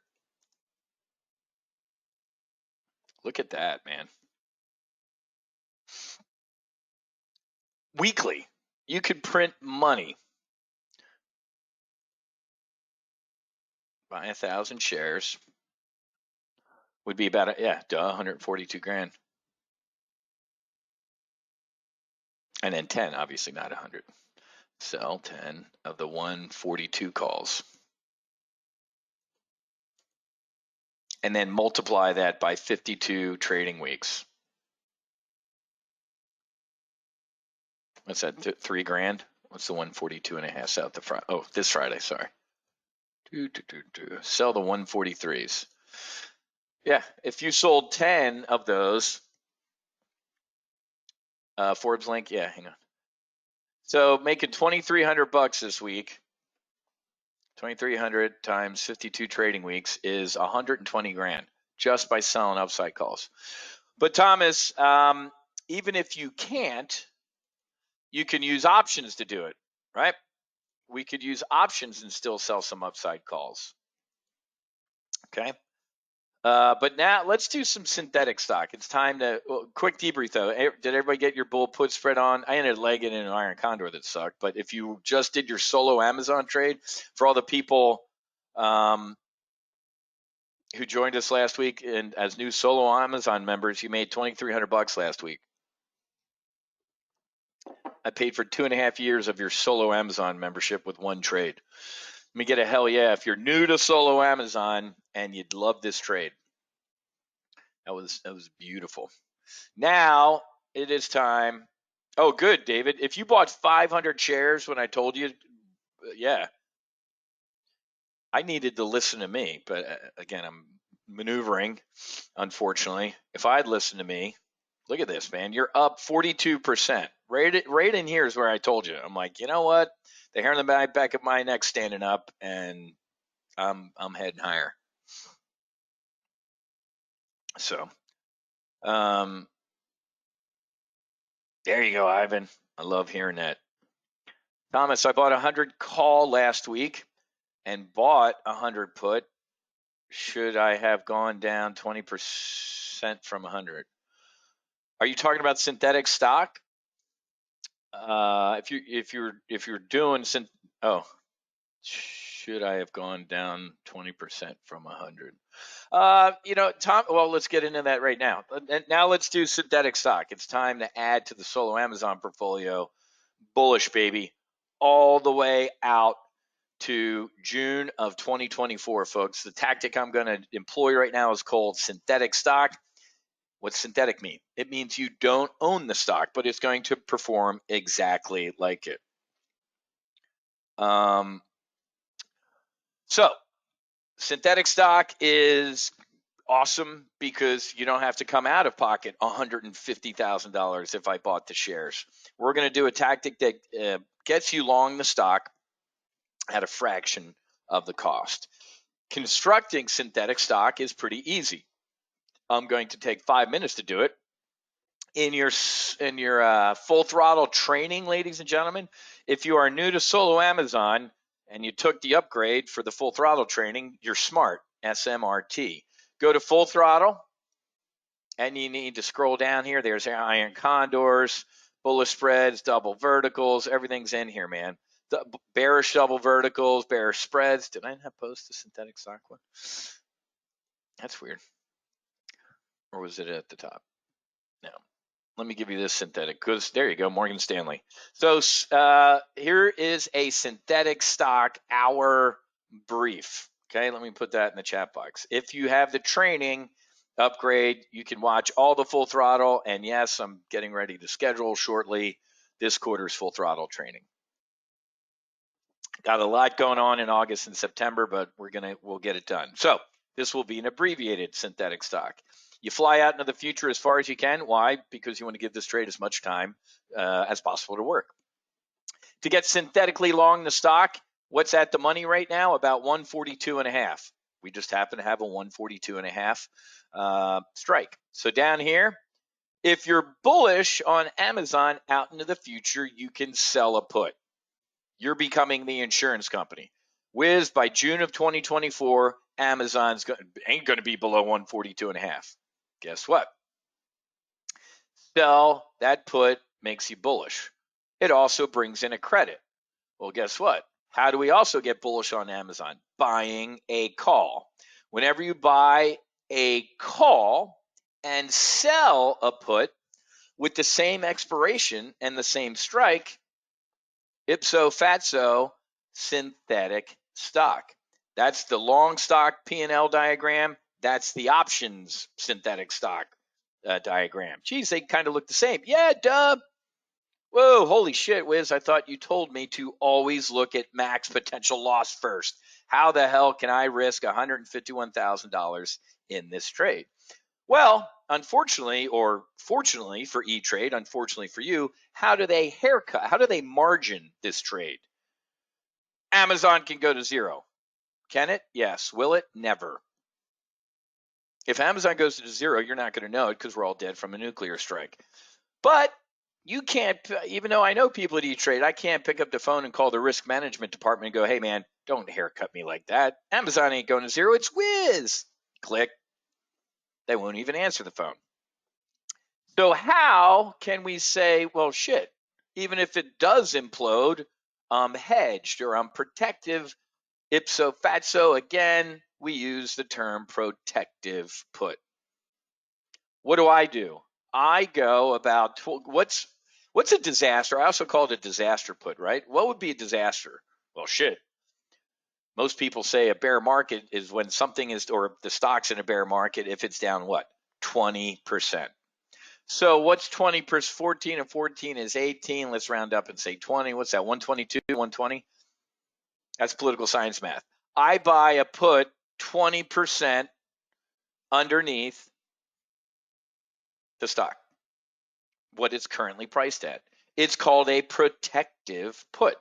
Look at that, man. weekly. You could print money. Buy 1,000 shares would be about 142 grand. And then 10, obviously not 100. Sell 10 of the 142 calls. And then multiply that by 52 trading weeks. What's that? 3 grand? What's the 142 and a half out the front? Oh, this Friday, sorry. Sell the 143s. Yeah, if you sold 10 of those, Forbes link, yeah, hang on. So making $2,300 this week, 2,300 times 52 trading weeks is 120 grand just by selling upside calls. But Thomas, even if you can't, you can use options to do it, right? We could use options and still sell some upside calls. Okay. But now let's do some synthetic stock. It's time to quick debrief though. Did everybody get your bull put spread on? I ended up legging in an iron condor that sucked. But if you just did your solo Amazon trade, for all the people who joined us last week and as new solo Amazon members, you made $2,300 last week. I paid for 2.5 years of your solo Amazon membership with one trade. Let me get a hell yeah if you're new to solo Amazon and you'd love this trade. That was beautiful. Now it is time. Oh, good, David. If you bought 500 shares when I told you, yeah, I needed to listen to me. But again, I'm maneuvering, unfortunately. If I'd listened to me, look at this, man. You're up 42%. Right in here is where I told you. I'm like, you know what? The hair on the back of my neck standing up, and I'm heading higher. So, there you go, Ivan. I love hearing that. Thomas, I bought 100 call last week and bought 100 put. Should I have gone down 20% from 100? Are you talking about synthetic stock? If you're doing should I have gone down 20% from 100? Tom, well, let's get into that right now. Now let's do synthetic stock. It's time to add to the solo Amazon portfolio. Bullish, baby, all the way out to June of 2024, folks. The tactic I'm going to employ right now is called synthetic stock. What's synthetic mean? It means you don't own the stock, but it's going to perform exactly like it. So synthetic stock is awesome because you don't have to come out of pocket $150,000 if I bought the shares. We're going to do a tactic that gets you long the stock at a fraction of the cost. Constructing synthetic stock is pretty easy. I'm going to take 5 minutes to do it. In your full throttle training, ladies and gentlemen, if you are new to solo Amazon and you took the upgrade for the full throttle training, you're smart, SMRT. Go to full throttle, and you need to scroll down here. There's iron condors, bullish spreads, double verticals. Everything's in here, man. The bearish double verticals, bearish spreads. Did I not post the synthetic stock one? That's weird. Or was it at the top? No. Let me give you this synthetic, because there you go, Morgan Stanley. So here is a synthetic stock hour brief. Okay, let me put that in the chat box. If you have the training upgrade, you can watch all the full throttle. And yes, I'm getting ready to schedule shortly this quarter's full throttle training. Got a lot going on in August and September, but we'll get it done. So this will be an abbreviated synthetic stock. You fly out into the future as far as you can. Why? Because you want to give this trade as much time as possible to work. To get synthetically long the stock, what's at the money right now? About 142.5. We just happen to have a 142.5 strike. So down here, if you're bullish on Amazon out into the future, you can sell a put. You're becoming the insurance company. Wiz, by June of 2024, Amazon's ain't going to be below 142.5. Guess what? Sell that put makes you bullish. It also brings in a credit. Well, guess what? How do we also get bullish on Amazon? Buying a call. Whenever you buy a call and sell a put with the same expiration and the same strike, ipso fatso, synthetic stock. That's the long stock P&L diagram. That's the options synthetic stock diagram. Geez, they kind of look the same. Yeah, duh. Whoa, holy shit, Wiz. I thought you told me to always look at max potential loss first. How the hell can I risk $151,000 in this trade? Well, unfortunately, or fortunately for E-Trade, unfortunately for you, how do they haircut? How do they margin this trade? Amazon can go to zero. Can it? Yes. Will it? Never. If Amazon goes to zero, you're not going to know it because we're all dead from a nuclear strike. But you can't, even though I know people at E-Trade, I can't pick up the phone and call the risk management department and go, hey, man, don't haircut me like that. Amazon ain't going to zero. It's Wiz. Click. They won't even answer the phone. So how can we say, well, shit, even if it does implode, I'm hedged or I'm protective? Ipso fatso, again, we use the term protective put. What do? I go about what's a disaster? I also call it a disaster put, right? What would be a disaster? Well, shit. Most people say a bear market is when something is, or the stock's in a bear market if it's down what? 20%. So what's 20%? 14 and 14 is 18. Let's round up and say 20. What's that? 122, 120? That's political science math. I buy a put 20% underneath the stock, what it's currently priced at. It's called a protective put.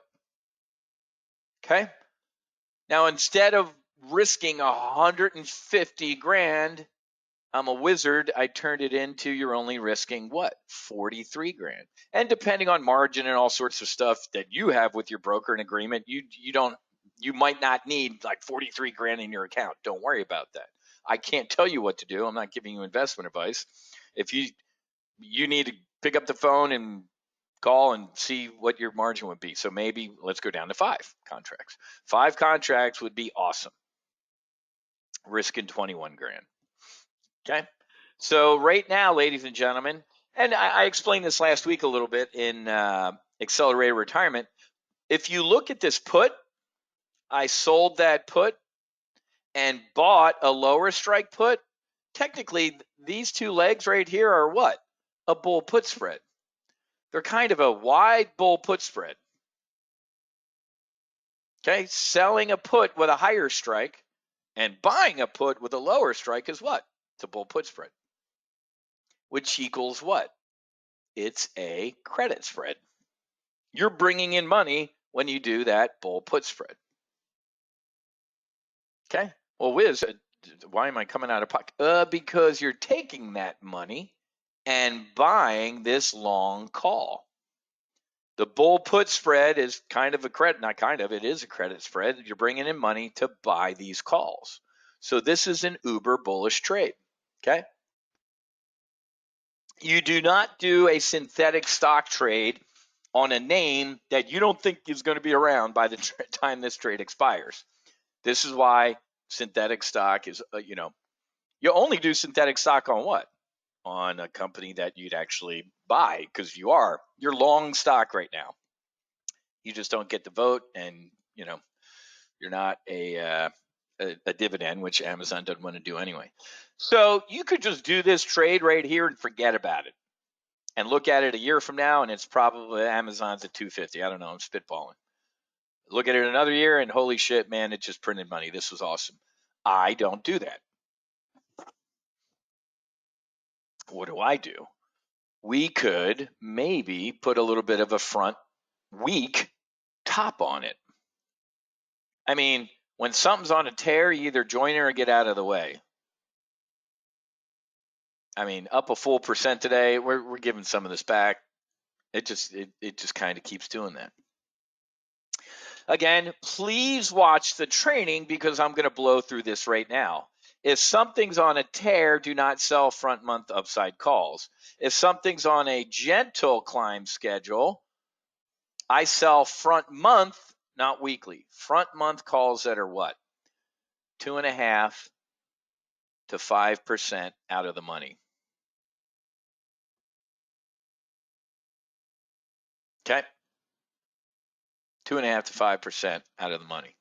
Okay. Now, instead of risking 150 grand, I'm a wizard. I turned it into you're only risking what? 43 grand. And depending on margin and all sorts of stuff that you have with your broker and agreement, you might not need like 43 grand in your account. Don't worry about that. I can't tell you what to do. I'm not giving you investment advice. If you need to pick up the phone and call and see what your margin would be. So maybe let's go down to 5 contracts. 5 contracts would be awesome. Risking 21 grand. Okay. So right now, ladies and gentlemen, and I explained this last week a little bit in Accelerated Retirement. If you look at this put, I sold that put and bought a lower strike put. Technically, these 2 legs right here are what? A bull put spread. They're kind of a wide bull put spread. Okay, selling a put with a higher strike and buying a put with a lower strike is what? It's a bull put spread, which equals what? It's a credit spread. You're bringing in money when you do that bull put spread. Okay, well, Wiz, why am I coming out of pocket? Because you're taking that money and buying this long call. The bull put spread is kind of a credit, not kind of, it is a credit spread. You're bringing in money to buy these calls. So this is an uber bullish trade, okay? You do not do a synthetic stock trade on a name that you don't think is going to be around by the time this trade expires. This is why synthetic stock is, you only do synthetic stock on what? On a company that you'd actually buy because you're long stock right now. You just don't get the vote, and you're not a dividend, which Amazon doesn't want to do anyway. So you could just do this trade right here and forget about it, and look at it a year from now, and it's probably Amazon's at 250. I don't know. I'm spitballing. Look at it another year, and holy shit, man, it just printed money. This was awesome. I don't do that. What do? We could maybe put a little bit of a front weak top on it. I mean, when something's on a tear, you either join it or get out of the way. I mean, up a full percent today. We're giving some of this back. It just kind of keeps doing that. Again, please watch the training because I'm going to blow through this right now. If something's on a tear, do not sell front month upside calls. If something's on a gentle climb schedule, I sell front month, not weekly. Front month calls that are what? 2.5 to 5% out of the money. Okay. 2.5 to 5% out of the money.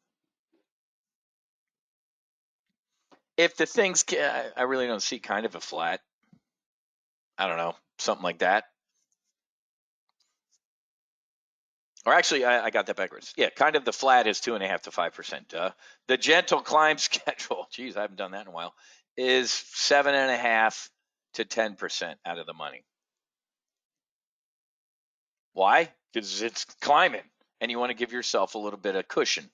If the things, I really don't see kind of a flat. I don't know, something like that. Or actually, I got that backwards. Yeah, kind of the flat is 2.5 to 5%. The gentle climb schedule, geez, I haven't done that in a while, is 7.5 to 10% out of the money. Why? Because it's climbing, and you want to give yourself a little bit of cushion.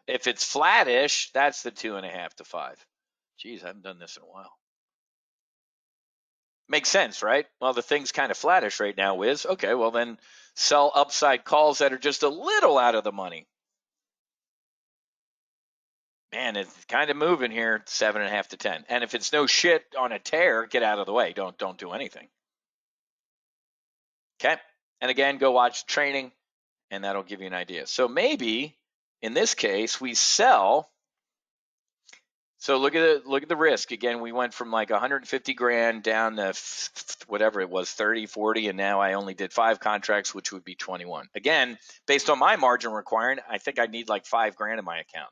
If it's flattish, that's the 2.5 to 5. Geez, I haven't done this in a while. Makes sense, right? Well, the thing's kind of flattish right now, Wiz. Okay, well then sell upside calls that are just a little out of the money. Man, it's kind of moving here, 7.5 to 10. And if it's no shit on a tear, get out of the way. Don't do anything. Okay. And again, go watch training, and that'll give you an idea. So maybe in this case, we sell. So look at the risk. Again, we went from like 150 grand down to whatever it was, 30, 40, and now I only did 5 contracts, which would be 21. Again, based on my margin requirement, I think I need like 5 grand in my account.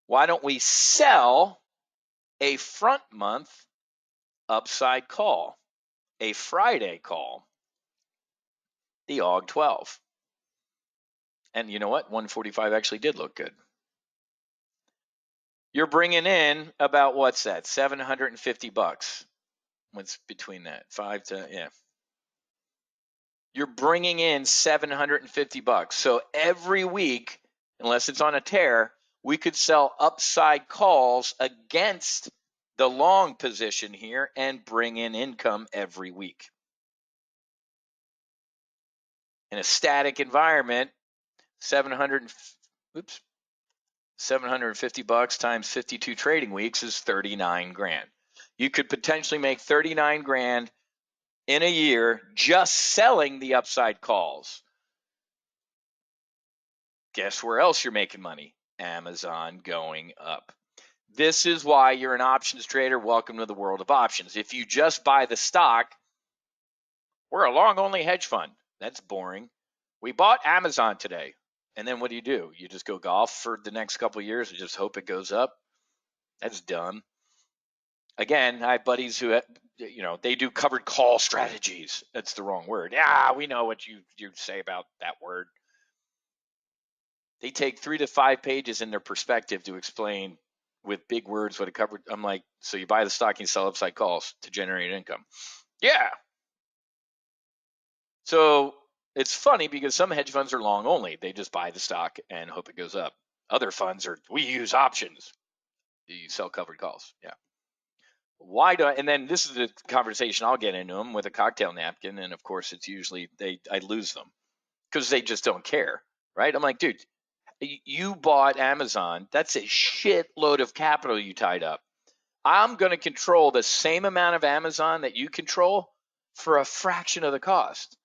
Why don't we sell a front month upside call, a Friday call, the AUG 12? And you know what? 145 actually did look good. You're bringing in about, what's that? $750. What's between that? 5 to, yeah. You're bringing in $750. So every week, unless it's on a tear, we could sell upside calls against the long position here and bring in income every week. In a static environment, $750 times 52 trading weeks is 39 grand. You could potentially make 39 grand in a year just selling the upside calls. Guess where else you're making money? Amazon going up. This is why you're an options trader. Welcome to the world of options. If you just buy the stock, we're a long only hedge fund. That's boring. We bought Amazon today. And then what do? You just go golf for the next couple of years and just hope it goes up? That's dumb. Again, I have buddies who, they do covered call strategies. That's the wrong word. Yeah, we know what you say about that word. They take 3 to 5 pages in their perspective to explain with big words what a covered. I'm like, so you buy the stock and you sell upside calls to generate income. Yeah. So it's funny because some hedge funds are long only. They just buy the stock and hope it goes up. Other funds we use options. You sell covered calls. Yeah. Why do I? And then this is the conversation I'll get into them with a cocktail napkin. And of course, it's usually I lose them because they just don't care. Right. I'm like, dude, you bought Amazon. That's a shitload of capital you tied up. I'm going to control the same amount of Amazon that you control for a fraction of the cost.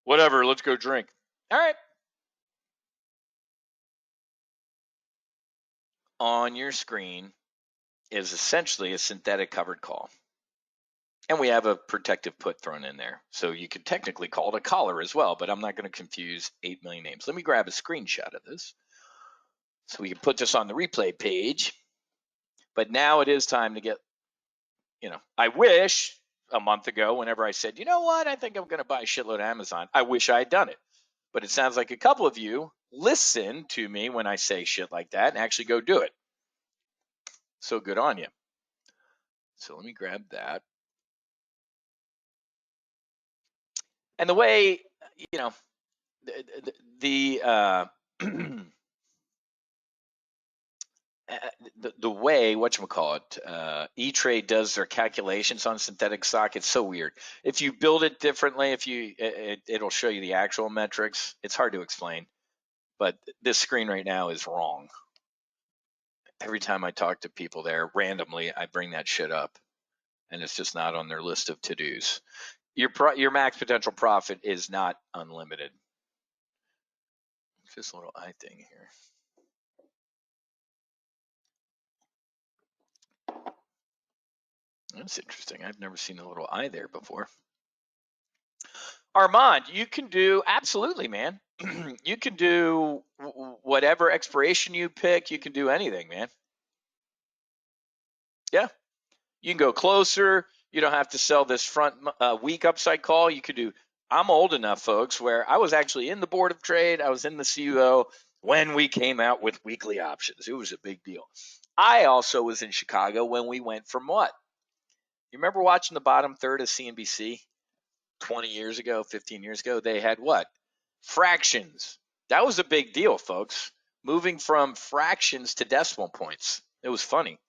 Whatever, let's go drink. All right. On your screen is essentially a synthetic covered call. And we have a protective put thrown in there. So you could technically call it a collar as well, but I'm not going to confuse 8 million names. Let me grab a screenshot of this so we can put this on the replay page. But now it is time to get, I wish a month ago, whenever I said, you know what, I think I'm going to buy a shitload of Amazon, I wish I had done it. But it sounds like a couple of you listen to me when I say shit like that and actually go do it. So good on you. So let me grab that. And the way, the the way whatchamacallit, E-Trade does their calculations on synthetic stock, it's so weird. If you build it differently, it'll show you the actual metrics. It's hard to explain, but this screen right now is wrong. Every time I talk to people there randomly, I bring that shit up, and it's just not on their list of to-dos. your max potential profit is not unlimited. Just a little eye thing here. That's interesting. I've never seen a little eye there before. Armand, you can do absolutely, man. You can do whatever expiration you pick. You can do anything, man. Yeah, you can go closer. You don't have to sell this front week upside call. You could do. I'm old enough, folks, where I was actually in the board of trade. I was in the CUO when we came out with weekly options. It was a big deal. I also was in Chicago when we went from what? You remember watching the bottom third of CNBC 20 years ago, 15 years ago? They had what? Fractions. That was a big deal, folks. Moving from fractions to decimal points. It was funny.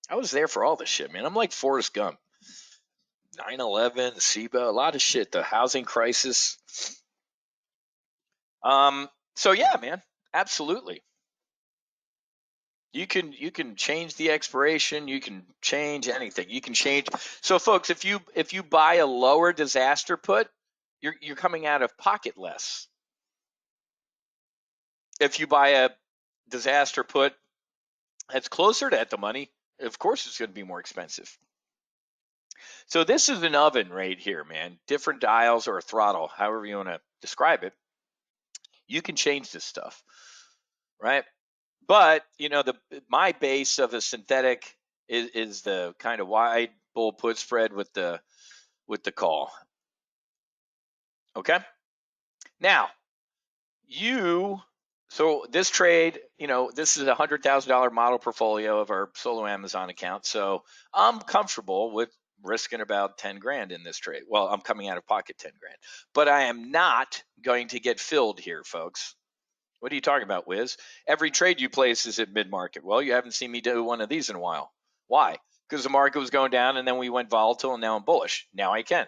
I was there for all this shit, man. I'm like Forrest Gump. 9/11, SIBA, a lot of shit. The housing crisis. So yeah, man, absolutely. You can change the expiration. You can change anything. You can change. So, folks, if you buy a lower disaster put, you're coming out of pocket less. If you buy a disaster put that's closer to at the money, of course it's going to be more expensive. So this is an oven right here, man. Different dials or a throttle, however you want to describe it. You can change this stuff, right? But my base of a synthetic is the kind of wide bull put spread with the call. Okay. Now so this trade, this is $100,000 model portfolio of our solo Amazon account. So I'm comfortable with risking about 10 grand in this trade. Well, I'm coming out of pocket 10 grand, but I am not going to get filled here, folks. What are you talking about, Wiz? Every trade you place is at mid-market. Well, you haven't seen me do one of these in a while. Why? Because the market was going down and then we went volatile and now I'm bullish. Now I can.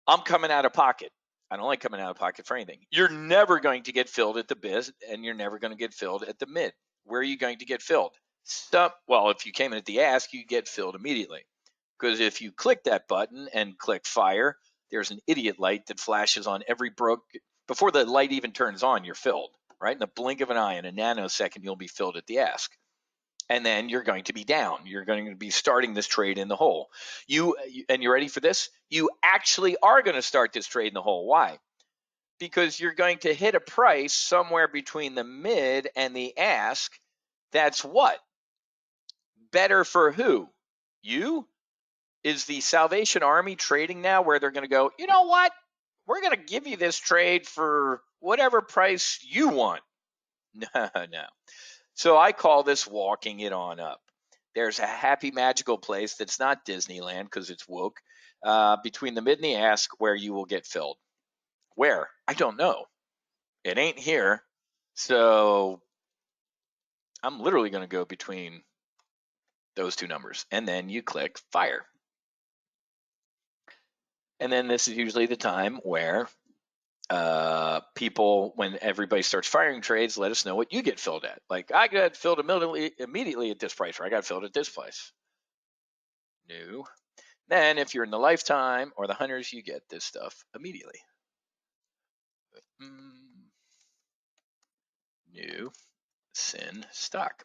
I'm coming out of pocket. I don't like coming out of pocket for anything. You're never going to get filled at the biz and you're never going to get filled at the mid. Where are you going to get filled? Well, if you came in at the ask, you get filled immediately. Because if you click that button and click fire, there's an idiot light that flashes on every broke. Before the light even turns on, you're filled, right? In the blink of an eye, in a nanosecond, you'll be filled at the ask. And then you're going to be down. You're going to be starting this trade in the hole. And you're ready for this? You actually are going to start this trade in the hole. Why? Because you're going to hit a price somewhere between the mid and the ask. That's what? Better for who? You? Is the Salvation Army trading now where they're going to go, you know what? We're going to give you this trade for whatever price you want. No. So I call this walking it on up. There's a happy, magical place that's not Disneyland because it's woke, between the mid and the ask where you will get filled. Where? I don't know. It ain't here. So I'm literally going to go between those two numbers. And then you click fire. And then this is usually the time where people, when everybody starts firing trades, let us know what you get filled at. Like, I got filled immediately at this price, or I got filled at this price. New. Then if you're in the lifetime or the hunters, you get this stuff immediately. New SIN stock.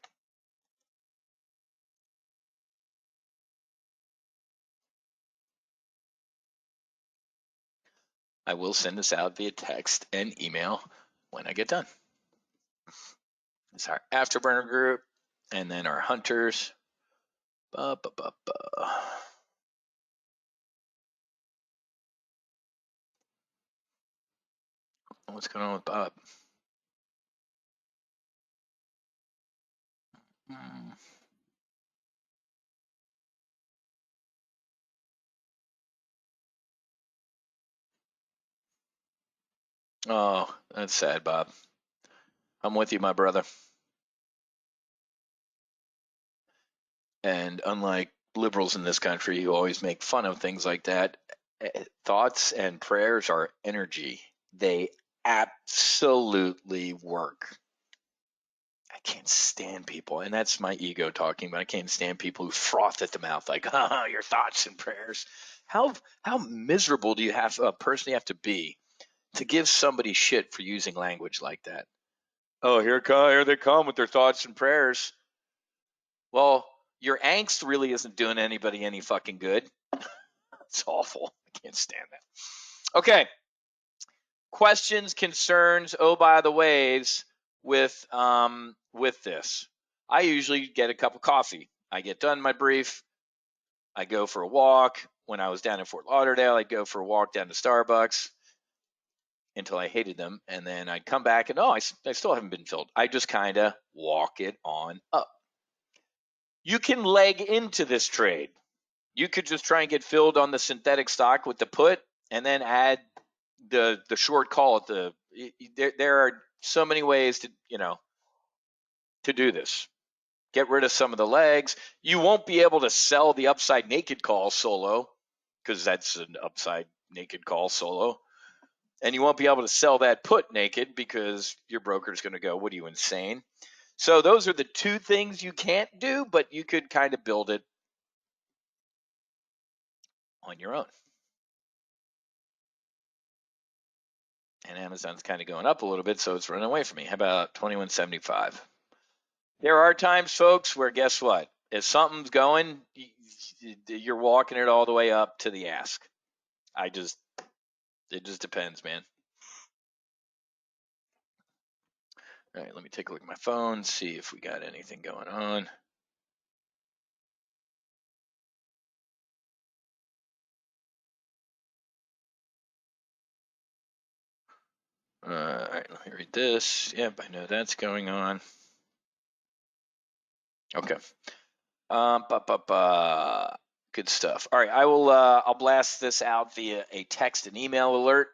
I will send this out via text and email when I get done. It's our afterburner group, and then our hunters. What's going on with Bob? Oh, that's sad, Bob. I'm with you, my brother. And unlike liberals in this country who always make fun of things like that, thoughts and prayers are energy. They absolutely work. I can't stand people, and that's my ego talking, but I can't stand people who froth at the mouth like, your thoughts and prayers. How miserable do you have a person you have to be to give somebody shit for using language like that? Oh, here they come with their thoughts and prayers. Well, your angst really isn't doing anybody any fucking good. It's awful. I can't stand that. Okay. Questions, concerns, oh by the ways with this. I usually get a cup of coffee. I get done my brief. I go for a walk. When I was down in Fort Lauderdale, I'd go for a walk down to Starbucks until I hated them. And then I'd come back and, I still haven't been filled. I just kind of walk it on up. You can leg into this trade. You could just try and get filled on the synthetic stock with the put and then add the short call at the there are so many ways to do this. Get rid of some of the legs. You won't be able to sell the upside naked call solo because that's an upside naked call solo. And you won't be able to sell that put naked because your broker's going to go, what are you, insane? So those are the two things you can't do, but you could kind of build it on your own. And Amazon's kind of going up a little bit, so it's running away from me. How about 21.75? There are times, folks, where guess what? If something's going, you're walking it all the way up to the ask. It just depends, man. All right, let me take a look at my phone, see if we got anything going on. All right, let me read this. Yep, I know that's going on. Okay. Good stuff. All right, I'll blast this out via a text and email alert.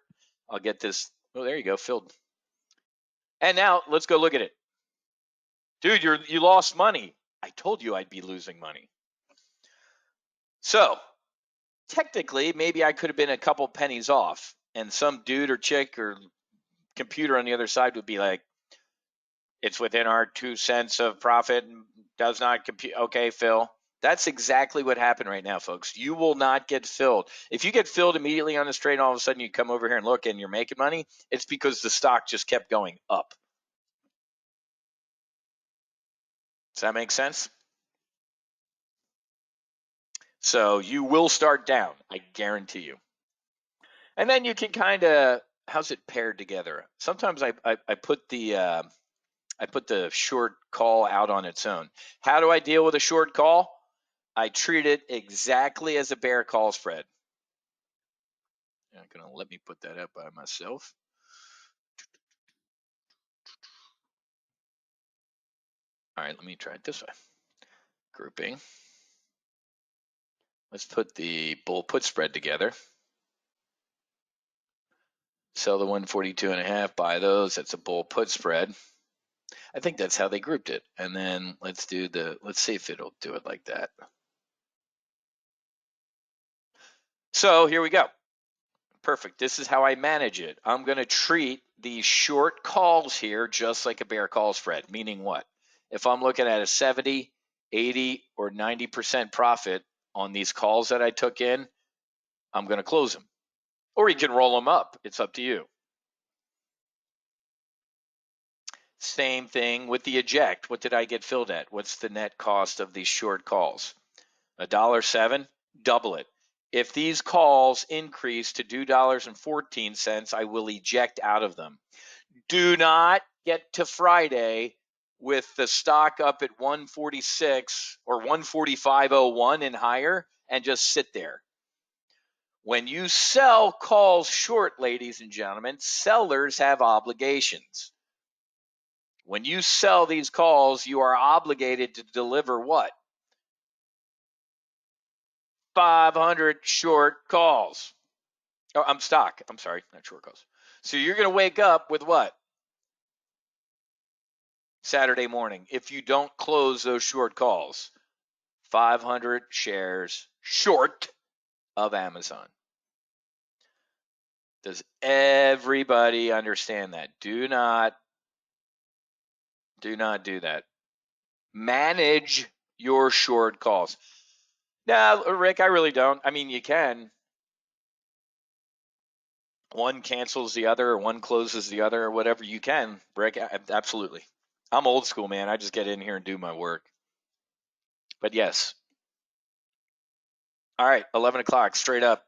I'll get this. Oh, there you go, filled. And now let's go look at it. Dude, you lost money. I told you I'd be losing money. So technically, maybe I could have been a couple pennies off, and some dude or chick or computer on the other side would be like, it's within our 2 cents of profit and does not compute. Okay, Phil. That's exactly what happened right now, folks. You will not get filled. If you get filled immediately on this trade, and all of a sudden you come over here and look and you're making money, it's because the stock just kept going up. Does that make sense? So you will start down, I guarantee you. And then you can kind of, how's it paired together? Sometimes I put the short call out on its own. How do I deal with a short call? I treat it exactly as a bear call spread. You're not going to let me put that up by myself. All right, let me try it this way. Grouping. Let's put the bull put spread together. Sell the 142.5, buy those. That's a bull put spread. I think that's how they grouped it. And then let's see if it'll do it like that. So here we go. Perfect. This is how I manage it. I'm going to treat these short calls here just like a bear call spread, meaning what? If I'm looking at a 70, 80, or 90% profit on these calls that I took in, I'm going to close them. Or you can roll them up. It's up to you. Same thing with the eject. What did I get filled at? What's the net cost of these short calls? $1.07, double it. If these calls increase to $2.14, I will eject out of them. Do not get to Friday with the stock up at 146 or 145.01 and higher and just sit there. When you sell calls short, ladies and gentlemen, sellers have obligations. When you sell these calls, you are obligated to deliver what? 500 short calls. Oh, I'm stock. I'm sorry, not short calls. So you're going to wake up with what? Saturday morning. If you don't close those short calls, 500 shares short of Amazon. Does everybody understand that? Do not do that. Manage your short calls. Now, Rick, I really don't. I mean, you can. one cancels the other or one closes the other or whatever you can break. Absolutely. I'm old school, man. I just get in here and do my work. But yes. All right. 11 o'clock straight up.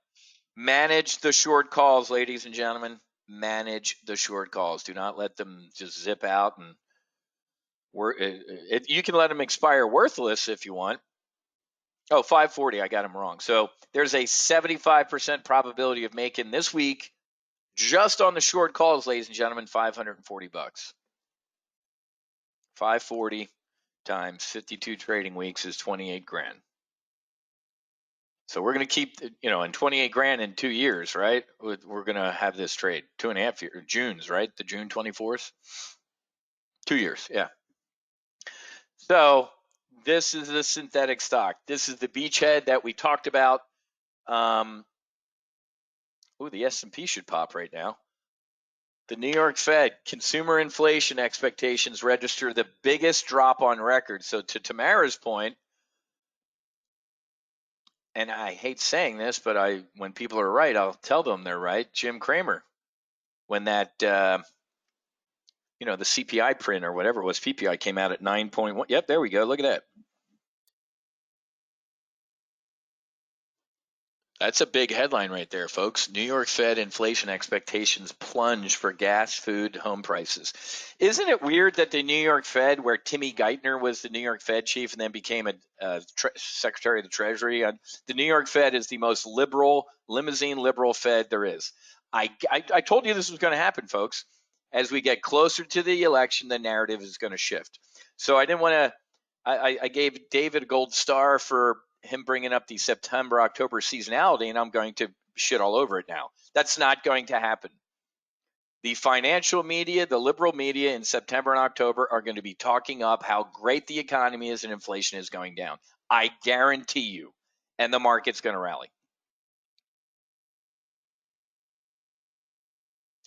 Manage the short calls, ladies and gentlemen. Manage the short calls. Do not let them just zip out and you can let them expire worthless if you want. Oh, 540. I got them wrong. So there's a 75% probability of making this week just on the short calls, ladies and gentlemen, $540. 540 times 52 trading weeks is 28 grand. So we're going to keep, in 28 grand in 2 years, right? We're going to have this trade 2.5 years, June's, right? The June 24th, 2 years. Yeah. So this is the synthetic stock. This is the beachhead that we talked about. The S&P should pop right now. The New York Fed consumer inflation expectations register the biggest drop on record. So to Tamara's point, and I hate saying this, but when people are right, I'll tell them they're right. Jim Cramer, when that the CPI print or whatever it was, PPI came out at 9.1. Yep, there we go. Look at that. That's a big headline right there, folks. New York Fed inflation expectations plunge for gas, food, home prices. Isn't it weird that the New York Fed, where Timmy Geithner was the New York Fed chief and then became a Secretary of the Treasury, the New York Fed is the most liberal, limousine liberal Fed there is. I told you this was going to happen, folks. As we get closer to the election, the narrative is going to shift. So I didn't want to. I gave David a gold star for him bringing up the September, October seasonality, and I'm going to shit all over it now. That's not going to happen. The financial media, the liberal media in September and October are going to be talking up how great the economy is and inflation is going down. I guarantee you. And the market's going to rally.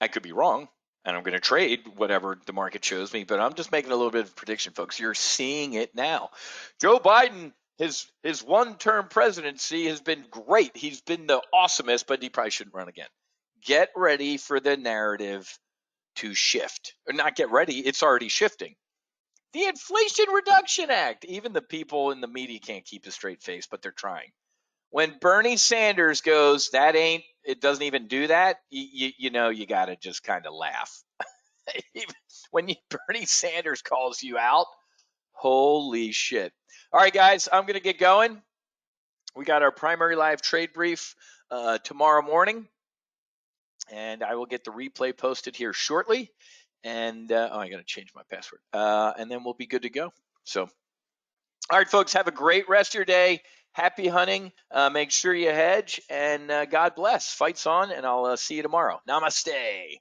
I could be wrong, and I'm going to trade whatever the market shows me, but I'm just making a little bit of prediction, folks. You're seeing it now. Joe Biden, his one-term presidency has been great. He's been the awesomest, but he probably shouldn't run again. Get ready for the narrative to shift. Or not get ready, it's already shifting. The Inflation Reduction Act. Even the people in the media can't keep a straight face, but they're trying. When Bernie Sanders goes, it doesn't even do that, you got to just kind of laugh. When Bernie Sanders calls you out, holy shit. All right, guys, I'm going to get going. We got our primary live trade brief tomorrow morning, and I will get the replay posted here shortly. And I got to change my password, and then we'll be good to go. So, all right, folks, have a great rest of your day. Happy hunting. Make sure you hedge, and God bless. Fights on, and I'll see you tomorrow. Namaste.